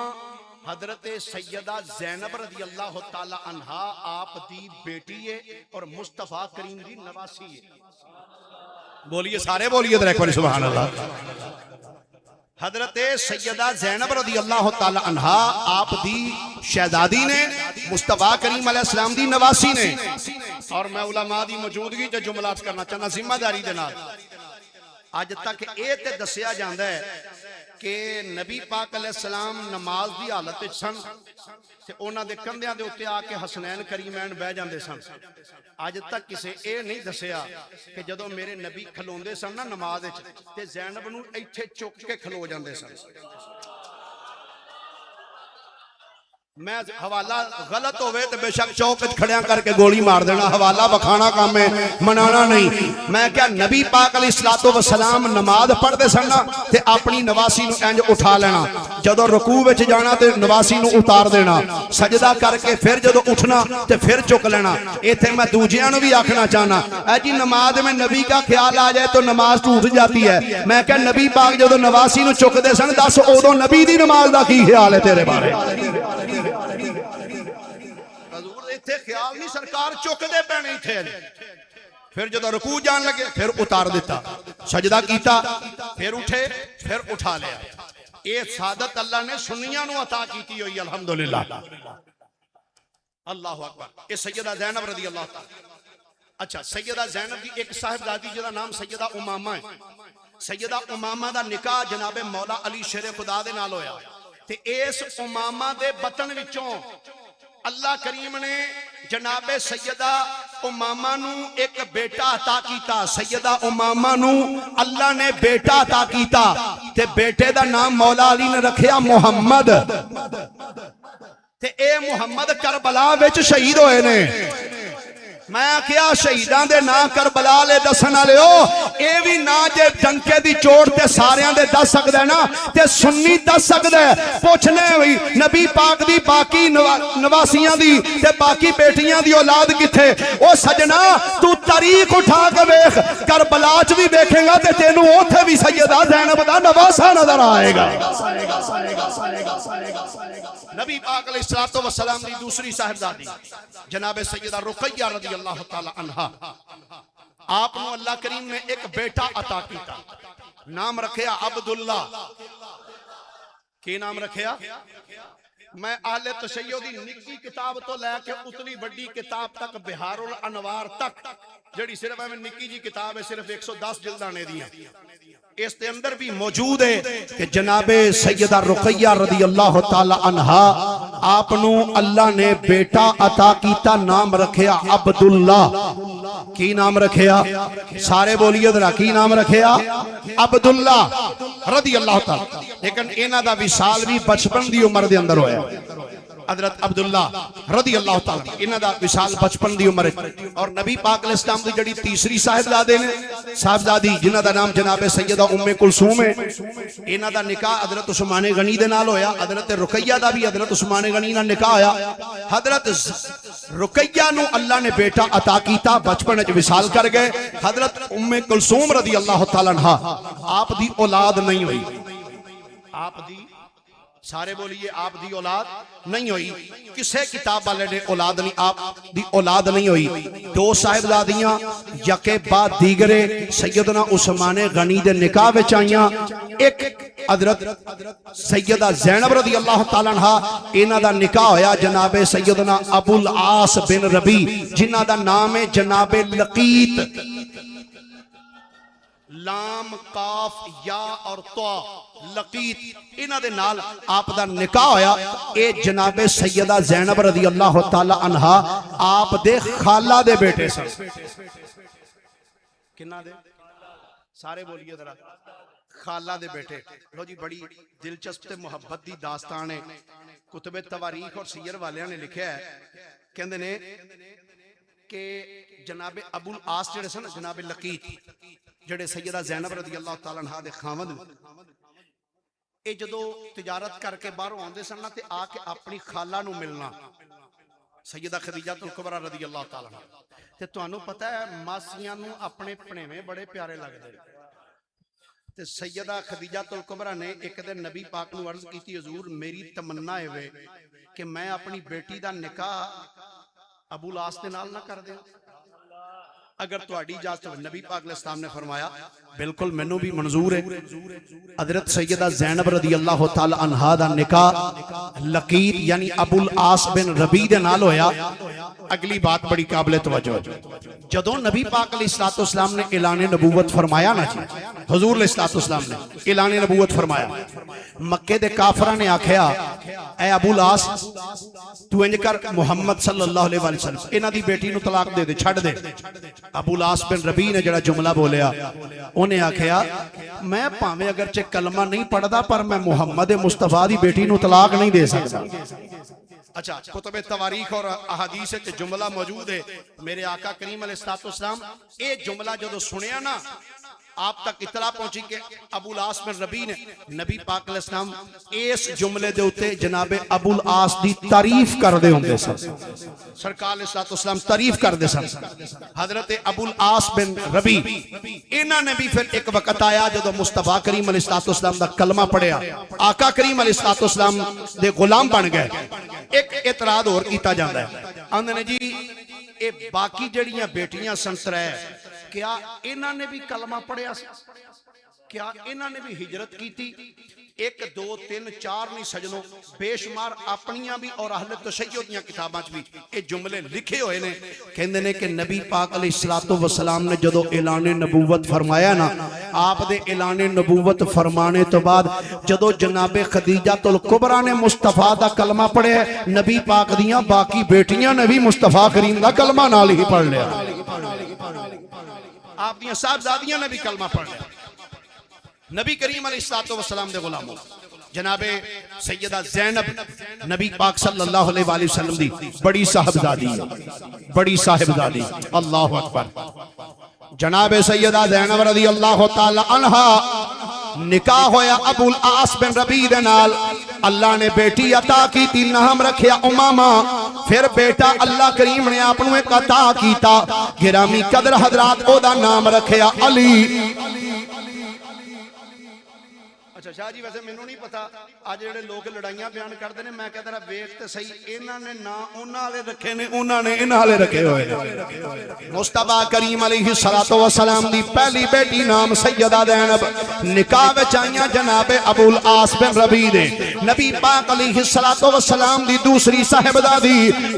حضرت سیدہ زینب رضی اللہ تعالی عنہا آپ دی بیٹی ہے اور مصطفیٰ کریم دی نواسی ہے بولیے سارے بولیے در ایک باری سبحان اللہ حضرت سیدہ زینب رضی اللہ تعالی عنہا آپ دی شہزادی نے مصطفیٰ کریم علیہ السلام دی نواسی نے اور میں علماء دی موجودگی جو جملات کرنا چاہنا ذمہ داری دینا آج تک اے تے دسیا جاندہ ہے کہ نبی پاک علیہ السلام نماز دی حالت سن تے اونا دے کندیاں دے ہوتے آکے حسنین کریمین بہ جاندے سن آج تک کسے اے نہیں دسیا کہ جدو میرے نبی کھلوندے سن نا نماز تے زینب نو ایتھے چک کے کھلو جاندے سن میں حوالہ غلط ہوئے تو بے شک چوکت کھڑیاں کر کے گولی مار دینا حوالہ بکھانا کام ہے منانا نہیں میں کیا نبی پاک علیہ السلام نماز پڑھ دے سننا تے اپنی نواسی نو انج اٹھا لینا جدو رکوع وچ جانا تے نواسی نو اتار دینا سجدہ کر کے پھر جدو اٹھنا تے پھر چک لینا ایتھے میں دوجیاں نو بھی آکھنا چاہنا اے جی نماز میں نبی کا خیال آ جائے تو نماز ٹوٹ جاتی ہے میں کیا نبی پاک جدو نواسی نو چک دے سن دس اودو نبی دی نماز دا کی خیال ہے تیرے بارے تھے خیال نہیں سرکار چک دے پہ نہیں تھے پھر جدو رکوع جان لگے پھر اتار دیتا سجدہ کیتا پھر اٹھے پھر اٹھا لیا یہ سعادت اللہ نے سنیاں نو عطا کیتی ہوئی الحمدللہ اللہ اکبر یہ سیدہ زینب رضی اللہ تعالی اچھا سیدہ زینب کی ایک صاحبزادی جدا نام سیدہ امامہ ہے سیدہ امامہ دا نکاح جناب مولا علی شیر خدا دے نال ہویا تے اس امامہ دے بطن وچوں اللہ کریم نے جناب سیدہ امامہ نو ایک بیٹا عطا کیتا سیدہ امامہ نو اللہ نے بیٹا عطا کیتا تے بیٹے دا نام مولا علی نے رکھیا محمد تے اے محمد کربلا وچ شہید ہوئے نے میں کیا شہیدان دے نا کربلا لے دسنا لے ہو اے بھی نا جے ڈنکے دی چوٹ تے ساریاں دے دس سکتے ہیں نا تے سنی دس سکتے ہیں پوچھنے ہوئی نبی پاک دی باقی نواسیاں دی تے باقی بیٹیاں دی اولاد کی تھے او سجنا تو طریق اٹھا کے بیخ کربلاچ بھی بیکھیں گا تے تینوں اوتھے بھی سیدہ زینب دا نواسہ نظر آئے گا نبی پاک علیہ السلام دی دوسری صاحبزادی جناب سیدہ رقیہ رضی اللہ تعالی عنہ آپ نو اللہ کریم نے ایک بیٹا عطا کیتا نام رکھیا عبداللہ کی نام رکھیا میں اہل تشیع دی نکی کتاب تو لے کے اتنی بڑی کتاب تک بہار الانوار تک جڑی صرف میں نکی جی کتاب ہے صرف 110 جلدانے دی ہیں اس دے اندر بھی موجود ہے کہ جناب سیدہ رقیہ رضی اللہ تعالی عنہا آپ نو اللہ نے بیٹا عطا کیتا نام رکھیا عبداللہ کی نام رکھیا سارے بولیے ذرا کی نام رکھیا عبداللہ رضی اللہ تعالی لیکن انہاں دا وصال بھی بچپن دی عمر دے اندر ہویا حضرت عبداللہ رضی اللہ تعالی انہاں دا وصال بچپن دی عمر اور نبی پاک علیہ السلام دی جڑی تیسری صاحبزادے نے صاحبزادی جنہاں دا نام جناب سیدہ ام کلثوم ہے انہاں دا نکاح حضرت عثمان غنی دے نال ہویا حضرت رقیہ دا بھی حضرت عثمان غنی نال نکاح ہویا حضرت رقیہ نو اللہ نے بیٹا عطا کیتا بچپن وچ وصال کر گئے حضرت ام کلثوم رضی اللہ تعالی عنہا آپ دی اولاد نہیں ہوئی آپ دی سارے بولیے آپ دی اولاد نہیں ہوئی کسے کتاب والے نے اولاد نہیں آپ دی اولاد نہیں ہوئی دو صاحبزادیاں یکے بعد دیگرے سیدنا عثمان غنی دے نکاح وچ آئیاں ایک حضرت سیدہ زینب رضی اللہ تعالی عنہا انہاں دا نکاح ہویا جناب سیدنا ابو العاص بن ربی جنہاں دا نام ہے جناب لقیت لام کاف یا اور تو لقیت انہاں دے نال آپ دا نکاح ہویا اے جناب سیدہ زینب رضی اللہ تعالی عنہا آپ دے خالہ دے بیٹے سن کنہ دے سارے بولیے ذرا خالہ دے بیٹے لو جی بڑی دلچسپ تے محبت دی داستان ہے کتب تواریخ اور سیر والیاں نے لکھیا ہے کہندے نے کہ جناب ابو العاص جڑے سن جناب لقیت جڑے سیدہ زینب رضی اللہ تعالی عنہ دے خاوند اے جدو تجارت کر کے باہروں آندے سن تے آ کے اپنی خالہ نو ملنا سیدہ خدیجہ الکبریٰ رضی اللہ تعالی عنہ تے تانوں پتہ ہے ماسیاں نو اپنے پنیویں بڑے پیارے لگدے تے سیدہ خدیجہ الکبریٰ نے ایک دن نبی پاک نو عرض کیتی حضور میری تمنا ہے کہ میں اپنی بیٹی دا نکاح ابو العاص دے نال نہ کر دیں اگر تو اڈی اجازت ہو نبی پاک علیہ السلام نے فرمایا بالکل منو بھی منظور ہے حضرت سیدہ زینب رضی اللہ تعالی عنہا دا نکاح لقیت یعنی ابو العاص بن ربی دے نال ہویا اگلی بات بڑی قابل توجہ جدوں نبی پاک علیہ السلام نے اعلان نبوت فرمایا نا جی حضور علیہ السلام نے اعلان نبوت فرمایا مکے دے کافراں نے آکھیا اے ابو العاص تو انج کر محمد صلی اللہ علیہ وسلم انہاں دی بیٹی نو طلاق دے دے چھڑ دے ابو العاص بن ربی نے جڑا جملہ بولیا انہیں آکھیا میں پاویں اگرچہ کلمہ نہیں پڑھدا پر میں محمد مصطفیٰ دی بیٹی نو طلاق نہیں دے سکتا اچھا کتب تواریخ اور احادیث کے جملہ موجود ہے میرے آقا کریم علیہ السلام اے جملہ جو سنیا نا آپ تک اطلاع پہنچی کہ ابو العاص بن ربی نے نبی پاک علیہ السلام اس جملے دے ہوتے جناب ابو العاص دی تعریف کر دے ہوندے سن سرکار علیہ السلام تعریف کر دے سن حضرت ابو العاص بن ربی انہاں نے بھی پھر ایک وقت آیا جدو مصطفیٰ کریم علیہ السلام دا کلمہ پڑھیا آقا کریم علیہ السلام دے غلام بن گئے ایک اعتراض اور کیتا جاندا ہے آندے نے جی اے باقی جڑیاں بیٹیاں سن ترے کیا انہاں نے بھی کلمہ پڑھیا کیا انہاں نے بھی ہجرت کی تھی ایک دو تین چار نہیں سجنوں بے شمار اپنیاں بھی اور اہل تشیع دیاں کتاباں بھی اے جملے لکھے ہوئے نے کہندے نے کہ نبی پاک علیہ السلام نے جدو اعلان نبوت فرمایا نا آپ دے اعلان نبوت فرمانے تو بعد جدو جناب خدیجہ الکبریٰ نے مصطفیٰ دا کلمہ پڑھے نبی پاک دیاں باقی بیٹیاں نے بھی مصطفیٰ کریم دا کلمہ نال ہی پڑھ لیا آپ دیاں صاحبزادیاں نے بھی کلمہ پڑھ لیا نبی کریم علیہ السلام دے غلاموں جناب سیدہ زینب نبی پاک صلی اللہ علیہ وآلہ وسلم دی بڑی صاحبزادی اللہ اکبر جناب سیدہ زینب رضی اللہ تعالی عنہا نکاح ہویا ابو العاص بن ربی دے نال اللہ نے بیٹی عطا کی تھی نام رکھیا امامہ پھر بیٹا اللہ کریم نے اپنوں ایک عطا کیتا گرامی قدر حضرات او دا نام رکھیا علی اچھا ਅੱਛਾ ਸ਼ਾਹ ਜੀ ਵੈਸੇ ਮੈਨੂੰ ਨਹੀਂ ਪਤਾ ਅੱਜ ਜਿਹੜੇ ਲੋਕ ਲੜਾਈਆਂ ਬਿਆਨ ਕਰਦੇ ਨੇ ਮੈਂ ਕਹਿੰਦਾ ਵੇਖ ਤੇ ਸਹੀ ਇਹਨਾਂ ਨੇ ਨਾ ਉਹਨਾਂ ਵਾਲੇ ਰੱਖੇ ਨੇ ਉਹਨਾਂ ਨੇ ਇਹਨਾਂ ਵਾਲੇ ਰੱਖੇ ਹੋਏ ਨੇ ਮੁਸਤਫਾ ਕਰੀਮ ਅਲੈਹਿ ਸਲਾਤੁ ਵਸਲਾਮ ਦੀ ਪਹਿਲੀ ਬੇਟੀ ਨਾਮ ਸੈਯਦਾ ਜ਼ੈਨਬ ਨਿਕਾਹ ਵਿੱਚ ਆਈਆਂ ਜਨਾਬ ਅਬੂਲ ਆਸ ਬਿਨ ਰਬੀ ਦੇ ਨਬੀ ਪਾਕ ਅਲੈਹਿ ਸਲਾਤੁ ਵਸਲਾਮ ਦੀ ਦੂਸਰੀ ਸਾਹਿਬਜ਼ਾਦੀ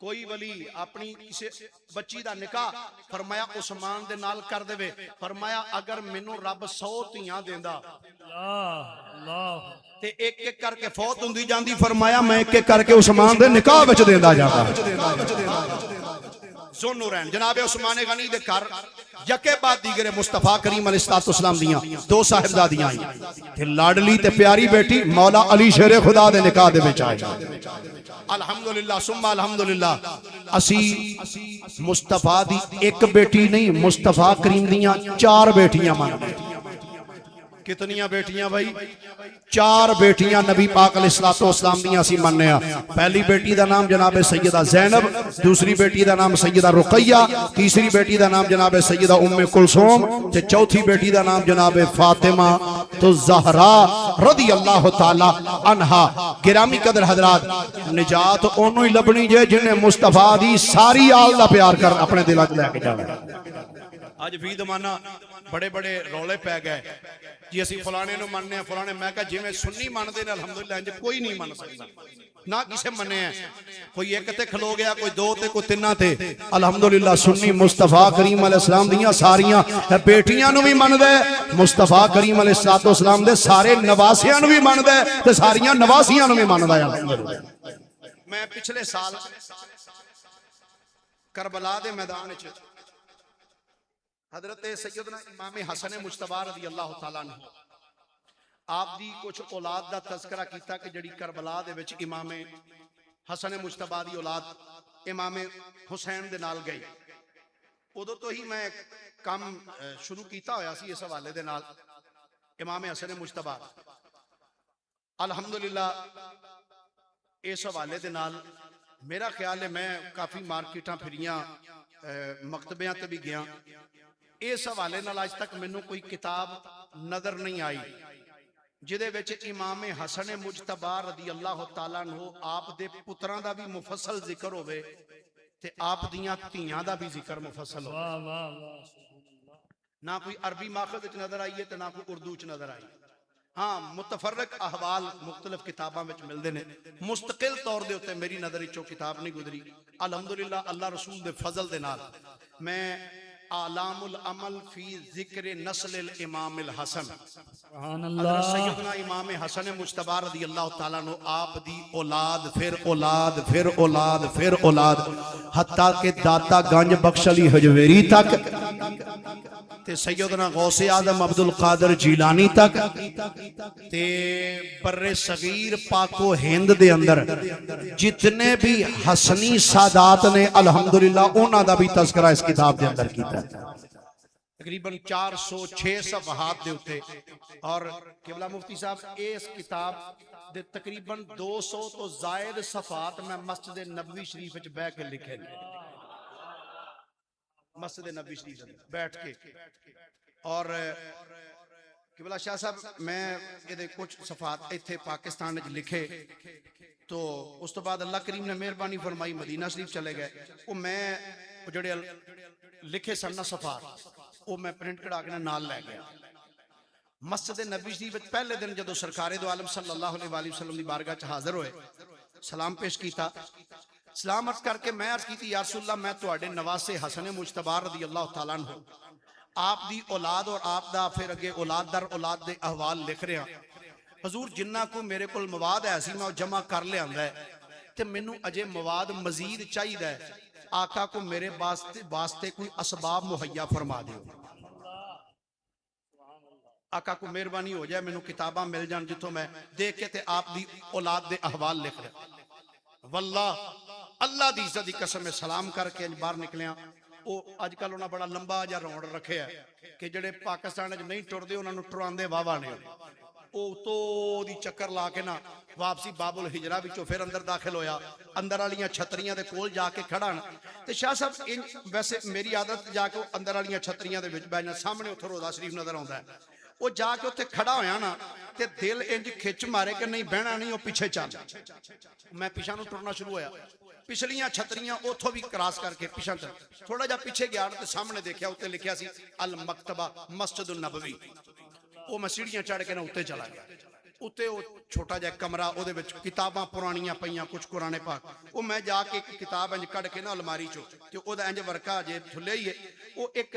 کوئی ولی اپنی کسی بچی دا نکاح فرمایا عثمان دے نال کر دے، فرمایا اگر مینوں رب 100 تیاں دیندا اللہ تے ایک ایک کر کے فوت ہوندی جاندی، فرمایا میں ایک ایک کر کے عثمان دے نکاح وچ دیندا جاتا۔ ذوالنورین جناب عثمان غنی دے گھر یکے بعد دیگرے مصطفیٰ کریم علیہ السلام دیاں دو صاحبزادیاں آئیں تے لاڈلی تے پیاری بیٹی مولا علی شیر خدا دے نکاح دے وچ آئے۔ الحمدللہ ثم الحمدللہ اسی مصطفیٰ دی ایک بیٹی نہیں، مصطفیٰ کریم دیاں 4 بیٹیاں مان گئے۔ کتنیاں بیٹیاں بھائی؟ 4 بیٹیاں نبی پاک علیہ السلام دیاں سی منیا۔ پہلی بیٹی دا نام جناب سیدہ زینب، دوسری بیٹی دا نام سیدہ رقیہ، تیسری بیٹی دا نام جناب سیدہ ام کلثوم تے چوتھی بیٹی دا نام جناب فاطمہ تو زہرا رضی اللہ تعالی عنہا۔ گرامی قدر حضرات، نجات انہوں ہی لبنی جے جنہیں مصطفیٰ دی ساری آل دا پیار کر اپنے دلات لے کے جانا۔ آج بھی دمانا بڑے بڑے رولے پہ گئے جی اسی فلانے نو مننے ہیں فلانے، میں کہا جی میں سنی مان دینا الحمدللہ انجھے کوئی نہیں مان سکتا، نہ کسے مننے ہیں، کوئی ایک تے کھلو گیا، کوئی 2 تے کوئی 3 تے، الحمدللہ سنی مصطفیٰ کریم علیہ السلام دیاں ساریاں بیٹیاں نو بھی من دے، مصطفیٰ کریم علیہ السلام دے سارے نواسیاں نو بھی من دے تے ساریاں نواسیاں نو بھی من دے۔ میں پچھلے سال کربلا دے میدان چ حضرت سیدنا امام حسن مجتبی رضی اللہ تعالیٰ عنہ آپ دی کچھ اولاد دا تذکرہ کیتا کہ جڑی کربلا دے وچ امام حسن مجتبی دی اولاد امام حسین دے نال گئی۔ ادو تو ہی میں کام شروع کیتا ہویا سی اس حوالے دے نال امام حسن مجتبی، الحمدللہ اس حوالے دے نال میرا خیال ہے میں کافی مارکیٹاں پھریاں مکتبیاں تے بھی گیا، اس حوالے نال آج تک مینوں کوئی کتاب نظر نہیں آئی جدے وچ امام حسن مجتبی رضی اللہ تعالیٰ عنہ آپ دے پتراں دا بھی مفصل ذکر ہوئے تے آپ دیاں تیاں دا بھی ذکر مفصل ہوئے۔ نہ کوئی عربی ماخذ وچ نظر آئی ہے تے نہ کوئی اردو وچ نظر آئی، ہاں متفرق احوال مختلف کتاباں وچ ملدے نے، مستقل طور دے ہوتے میری نظر وچوں کتاب نہیں گزری۔ الحمدللہ اللہ رسول دے فضل دے نال میں اعلام العمل فی ذکر نسل الامام الحسن، سبحان حضرت اللہ سیدنا امام حسن مجتبی رضی اللہ تعالیٰ عنہ آپ دی اولاد پھر اولاد پھر اولاد پھر اولاد حتیٰ کہ داتا گنج بخش علی حجویری تک تے سیدنا غوث اعظم عبدالقادر جیلانی تک تے بر صغیر پاک و ہند دے اندر جتنے بھی حسنی سادات نے الحمدللہ انہاں دا بھی تذکرہ اس کتاب دے اندر کیتا ہے۔ تقریباً 406 صفحات دے ہوتے اور قبلہ مفتی صاحب اس کتاب دے تقریباً 200 تو زائد صفحات میں مسجد نبوی شریف وچ بیٹھ کے لکھے نے، مسجد نبوی شریف بیٹھ کے۔ اور قبلہ شاہ صاحب میں یہ کچھ صفحات ایتھے پاکستان وچ لکھے تو اس تو بعد اللہ کریم نے مہربانی فرمائی مدینہ شریف چلے گئے، وہ میں جڑے لکھے سننا صفحات وہ میں پرنٹ کڑا کے نال لے گیا۔ مسجد نبوی شریف وچ پہلے دن جدو سرکار دو عالم صلی اللہ علیہ وسلم دی بارگاہ چ حاضر ہوئے، سلام پیش کیتا، سلام عرض کر کے میں عرض کیتی یا رسول اللہ میں تواڈے نواسے حسن مجتبی رضی اللہ تعالیٰ عنہ آپ دی اولاد اور آپ دا پھر اگے اولاد در اولاد دے احوال لکھ رہے ہیں، حضور جنہ کو میرے کول مواد ہے سی میں جمع کر لے آندا ہے تے مینوں اجے مواد مزید چاہیدا ہے، آقا کو میرے واسطے کوئی اسباب مہیا فرما دیو، آقا کو مہربانی ہو جائے مینوں کتاباں مل جان جتوں میں دیکھ کے تے آپ دی اولاد دے احوال لکھ رہے۔ واللہ اللہ دی عزت دی قسم میں سلام کر کے باہر نکلیاں، وہ اج کل انہاں بڑا لمبا جا روڑ رکھے ہے کہ جڑے پاکستان وچ نہیں ٹردے انہاں نوں ٹراندے واوا نے، او تو دی چکر لا کے نا واپسی باب الحجرہ وچوں پھر اندر داخل ہویا، اندر والیاں چھتریاں دے کول جا کے کھڑا نا تے شاہ صاحب ویسے میری عادت جا کے اندر والیاں چھتریاں دے وچ بیٹھنا، سامنے اوتھے روضہ شریف نظر آوندا ہے، وہ جا کے اوتھے کھڑا ہویا نا تے دل انج کھچ مارے کہ نہیں بہنا نہیں، وہ پیچھے چل، میں پیچھے نوں ٹرنا شروع ہویا، پچھلیاں چھتریاں اوتھوں بھی کراس کر کے پیچھے تھوڑا جا پیچھے گیا تے سامنے دیکھیا اوتے لکھیا سی المکتبہ مسجد النبوی، وہ میں سیڑھیاں چڑھ کے نا اوتے چلا گیا، ਉੱਤੇ ਉਹ ਛੋਟਾ ਜਿਹਾ ਕਮਰਾ, ਉਹਦੇ ਵਿੱਚ ਕਿਤਾਬਾਂ ਪੁਰਾਣੀਆਂ ਪਈਆਂ, ਕੁਝ ਕੁਰਾਨੇ ਪਾਕ। ਉਹ ਮੈਂ ਜਾ ਕੇ ਇੱਕ ਕਿਤਾਬ ਇੰਜ ਕੱਢ ਕੇ ਨਾ ਅਲਮਾਰੀ ਚੋਂ, ਤੇ ਉਹਦਾ ਇੰਜ ਵਰਕਾ ਜੇ ਥੁੱਲੇ ਹੀ ਹੈ, ਉਹ ਇੱਕ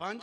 5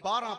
12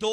2